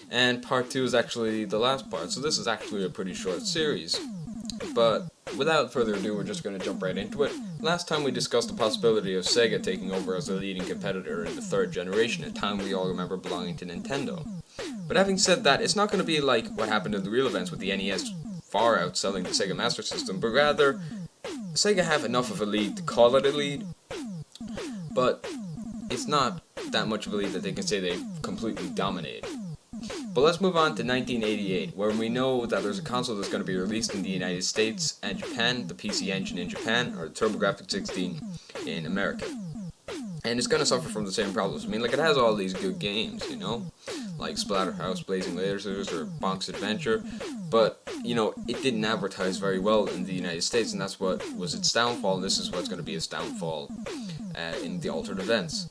And part 2 is actually the last part, so this is actually a pretty short series. But without further ado, we're just going to jump right into it. Last time we discussed the possibility of Sega taking over as a leading competitor in the third generation, a time we all remember belonging to Nintendo. But having said that, it's not going to be like what happened in the real events with the NES far outselling the Sega Master System, but rather, Sega have enough of a lead to call it a lead, but it's not that much of a lead that they can say they completely dominated. But let's move on to 1988, where we know that there's a console that's going to be released in the United States and Japan, the PC Engine in Japan, or the TurboGrafx 16 in America. And it's going to suffer from the same problems. I mean, like, it has all these good games, you know? Like Splatterhouse, Blazing Lasers, or Bonk's Adventure. But, you know, it didn't advertise very well in the United States, and that's what was its downfall, and this is what's going to be its downfall in the altered events.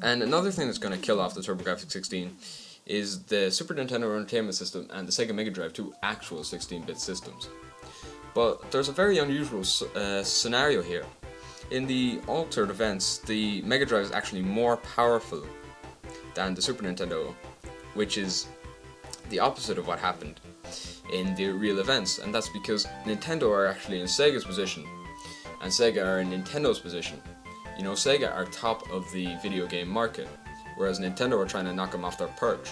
And another thing that's going to kill off the TurboGrafx 16 is the Super Nintendo Entertainment System and the Sega Mega Drive, two actual 16-bit systems. But there's a very unusual scenario here. In the altered events, the Mega Drive is actually more powerful than the Super Nintendo, which is the opposite of what happened in the real events, and that's because Nintendo are actually in Sega's position, and Sega are in Nintendo's position. You know, Sega are top of the video game market, whereas Nintendo are trying to knock them off their perch.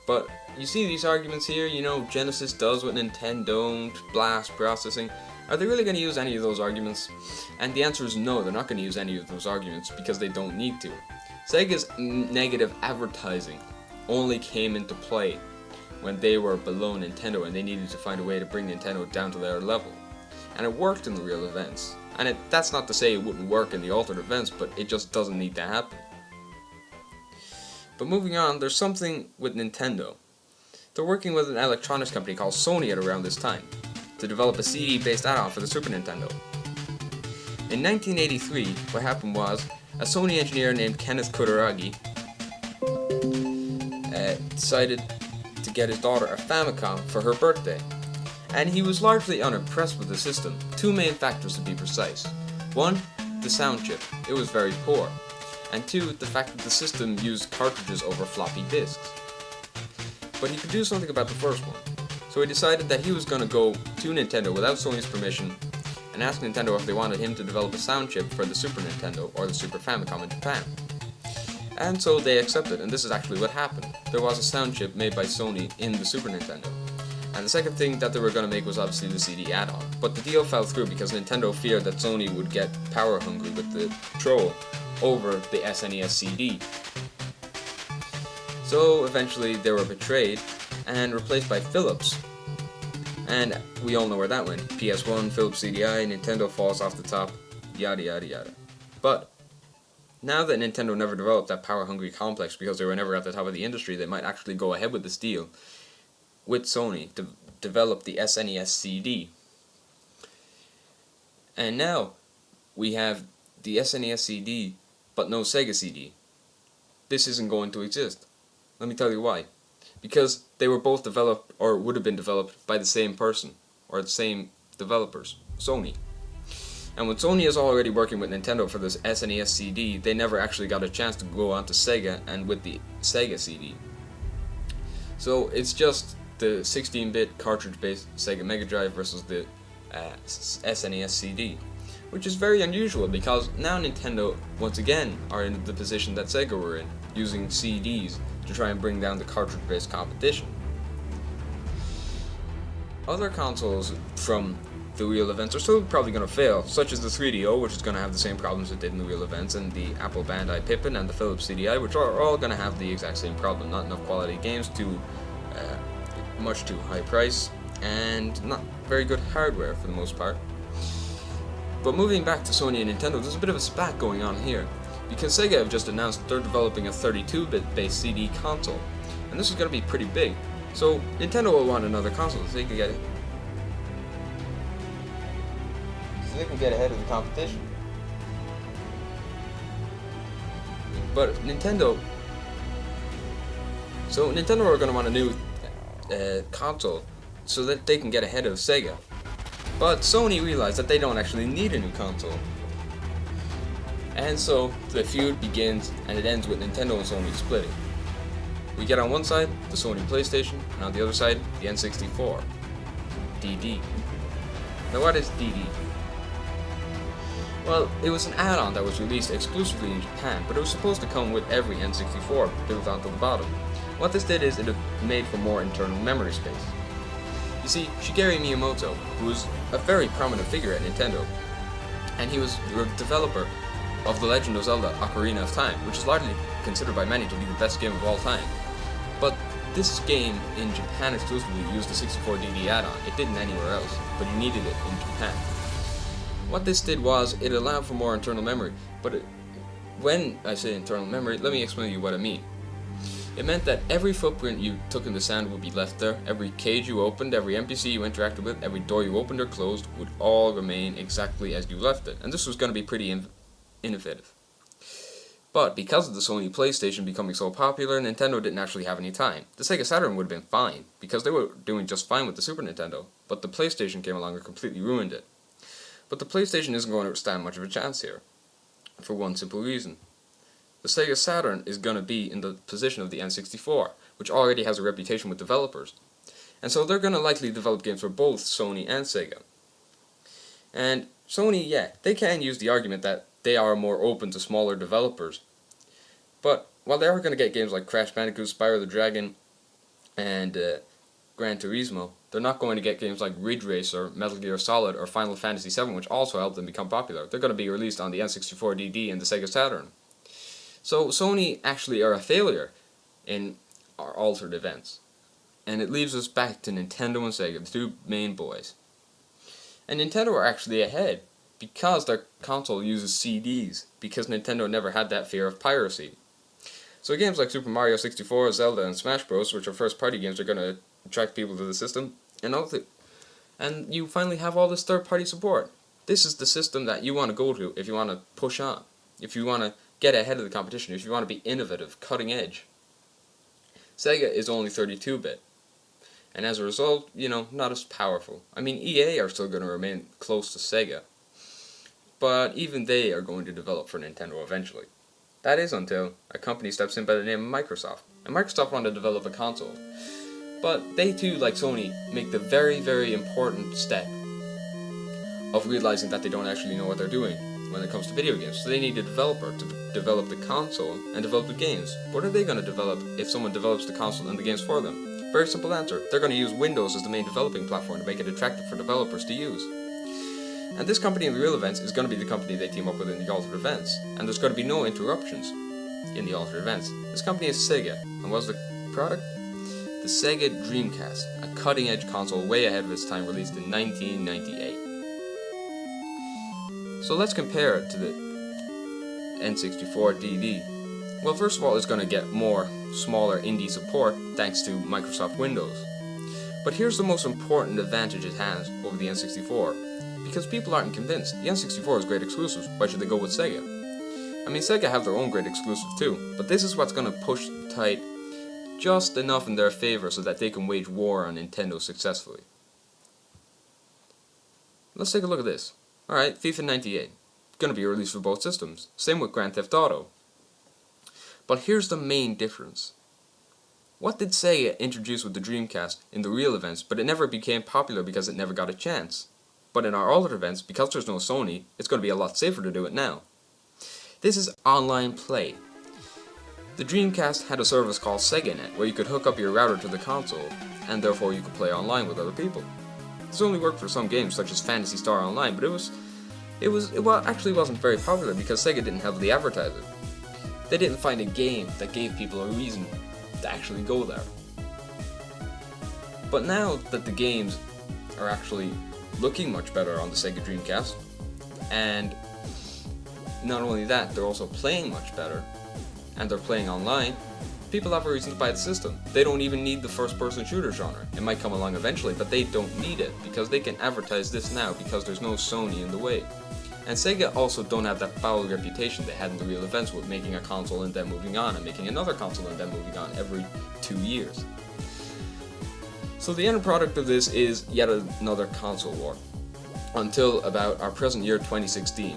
But you see these arguments here, you know, Genesis does what Nintendo don't, blast processing. Are they really going to use any of those arguments? And the answer is no, they're not going to use any of those arguments because they don't need to. Sega's negative advertising only came into play when they were below Nintendo and they needed to find a way to bring Nintendo down to their level. And it worked in the real events. And that's not to say it wouldn't work in the altered events, but it just doesn't need to happen. But moving on, there's something with Nintendo. They're working with an electronics company called Sony at around this time to develop a CD-based add-on for the Super Nintendo. In 1983, what happened was, a Sony engineer named Kenneth Kutaragi decided to get his daughter a Famicom for her birthday. And he was largely unimpressed with the system, two main factors to be precise. One, the sound chip, it was very poor. And two, the fact that the system used cartridges over floppy disks. But he could do something about the first one. So he decided that he was going to go to Nintendo without Sony's permission and ask Nintendo if they wanted him to develop a sound chip for the Super Nintendo or the Super Famicom in Japan. And so they accepted, and this is actually what happened. There was a sound chip made by Sony in the Super Nintendo. And the second thing that they were going to make was obviously the CD add-on. But the deal fell through because Nintendo feared that Sony would get power hungry with the Control over the SNES CD. So eventually they were betrayed and replaced by Philips. And we all know where that went. PS1, Philips CDI, Nintendo falls off the top, yada yada yada. But now that Nintendo never developed that power-hungry complex because they were never at the top of the industry, they might actually go ahead with this deal with Sony to develop the SNES CD. And now we have the SNES CD, but no Sega CD. This isn't going to exist. Let me tell you why. Because they were both developed, or would have been developed, by the same person, or the same developers, Sony. And when Sony is already working with Nintendo for this SNES CD, they never actually got a chance to go on to Sega and with the Sega CD. So it's just the 16-bit cartridge-based Sega Mega Drive versus the SNES CD, which is very unusual because now Nintendo, once again, are in the position that Sega were in, using CDs to try and bring down the cartridge-based competition. Other consoles from the real events are still probably going to fail, such as the 3DO, which is going to have the same problems it did in the real events, and the Apple Bandai Pippin and the Philips CDI, which are all going to have the exact same problem. Not enough quality games, much too high price, and not very good hardware for the most part. But moving back to Sony and Nintendo, there's a bit of a spat going on here, because Sega have just announced that they're developing a 32-bit based CD console, and this is going to be pretty big. So Nintendo will want another console so they can get it. So they can get ahead of the competition. But Nintendo are going to want a new console so that they can get ahead of Sega. But Sony realized that they don't actually need a new console. And so the feud begins and it ends with Nintendo and Sony splitting. We get on one side the Sony PlayStation, and on the other side the N64. DD. Now what is DD? Well, it was an add-on that was released exclusively in Japan, but it was supposed to come with every N64 built onto the bottom. What this did is it made for more internal memory space. You see, Shigeru Miyamoto, who was a very prominent figure at Nintendo, and he was the developer of The Legend of Zelda Ocarina of Time, which is largely considered by many to be the best game of all time. But this game in Japan exclusively used the 64DD add-on. It didn't anywhere else, but you needed it in Japan. What this did was, it allowed for more internal memory, but when I say internal memory, let me explain to you what I mean. It meant that every footprint you took in the sand would be left there, every cage you opened, every NPC you interacted with, every door you opened or closed would all remain exactly as you left it, and this was going to be pretty innovative. But because of the Sony PlayStation becoming so popular, Nintendo didn't actually have any time. The Sega Saturn would have been fine, because they were doing just fine with the Super Nintendo, but the PlayStation came along and completely ruined it. But the PlayStation isn't going to stand much of a chance here, for one simple reason. The Sega Saturn is going to be in the position of the N64, which already has a reputation with developers. And so they're going to likely develop games for both Sony and Sega. And Sony, yeah, they can use the argument that they are more open to smaller developers. But while they are going to get games like Crash Bandicoot, Spyro the Dragon, and Gran Turismo, they're not going to get games like Ridge Racer, Metal Gear Solid, or Final Fantasy VII, which also helped them become popular. They're going to be released on the N64 DD and the Sega Saturn. So Sony actually are a failure in our altered events. And it leaves us back to Nintendo and Sega, the two main boys. And Nintendo are actually ahead, because their console uses CDs, because Nintendo never had that fear of piracy. So games like Super Mario 64, Zelda, and Smash Bros., which are first-party games, are going to attract people to the system, and you finally have all this third-party support. This is the system that you want to go to if you want to push on, if you want to get ahead of the competition, if you want to be innovative, cutting edge. Sega is only 32-bit, and as a result, not as powerful. I mean, EA are still going to remain close to Sega, but even they are going to develop for Nintendo eventually. That is until a company steps in by the name of Microsoft, and Microsoft want to develop a console. But they too, like Sony, make the very, very important step of realizing that they don't actually know what they're doing when it comes to video games. So they need a developer to develop the console and develop the games. What are they going to develop if someone develops the console and the games for them? Very simple answer. They're going to use Windows as the main developing platform to make it attractive for developers to use. And this company in the real events is going to be the company they team up with in the altered events. And there's going to be no interruptions in the altered events. This company is Sega. And what's the product? The Sega Dreamcast, a cutting-edge console way ahead of its time, released in 1998. So let's compare it to the N64 DD. Well, first of all, it's going to get more smaller indie support thanks to Microsoft Windows. But here's the most important advantage it has over the N64. Because people aren't convinced. The N64 has great exclusives. Why should they go with Sega? I mean, Sega have their own great exclusives too, but this is what's going to push the tide just enough in their favor so that they can wage war on Nintendo successfully. Let's take a look at this. Alright, FIFA 98. Gonna be released for both systems. Same with Grand Theft Auto. But here's the main difference. What did Sega introduce with the Dreamcast in the real events, but it never became popular because it never got a chance? But in our altered events, because there's no Sony, it's going to be a lot safer to do it now. This is online play. The Dreamcast had a service called SegaNet, where you could hook up your router to the console, and therefore you could play online with other people. This only worked for some games, such as Phantasy Star Online, but it actually wasn't very popular because Sega didn't heavily advertise it. They didn't find a game that gave people a reason to actually go there. But now that the games are actually looking much better on the Sega Dreamcast, and not only that, they're also playing much better, and they're playing online, people have a reason to buy the system. They don't even need the first-person shooter genre. It might come along eventually, but they don't need it, because they can advertise this now because there's no Sony in the way. And Sega also don't have that foul reputation they had in the real events with making a console and then moving on, and making another console and then moving on every 2 years. So the end product of this is yet another console war, until about our present year 2016,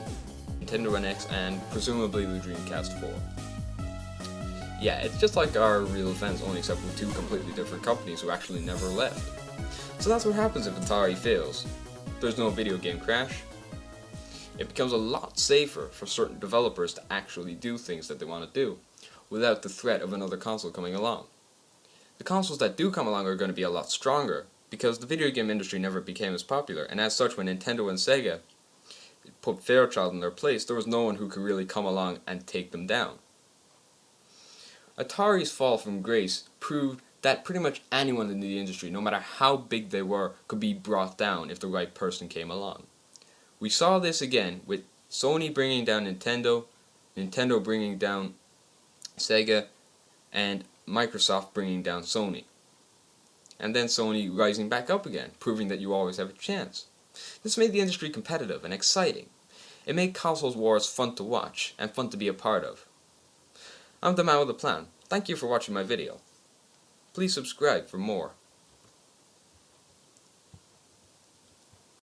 Nintendo NX and presumably the Dreamcast 4. Yeah, it's just like our real events, only except with two completely different companies who actually never left. So that's what happens if Atari fails. There's no video game crash. It becomes a lot safer for certain developers to actually do things that they want to do, without the threat of another console coming along. The consoles that do come along are going to be a lot stronger, because the video game industry never became as popular, and as such when Nintendo and Sega put Fairchild in their place, there was no one who could really come along and take them down. Atari's fall from grace proved that pretty much anyone in the industry, no matter how big they were, could be brought down if the right person came along. We saw this again with Sony bringing down Nintendo, Nintendo bringing down Sega, and Microsoft bringing down Sony. And then Sony rising back up again, proving that you always have a chance. This made the industry competitive and exciting. It made consoles wars fun to watch and fun to be a part of. I'm the man with a plan. Thank you for watching my video. Please subscribe for more.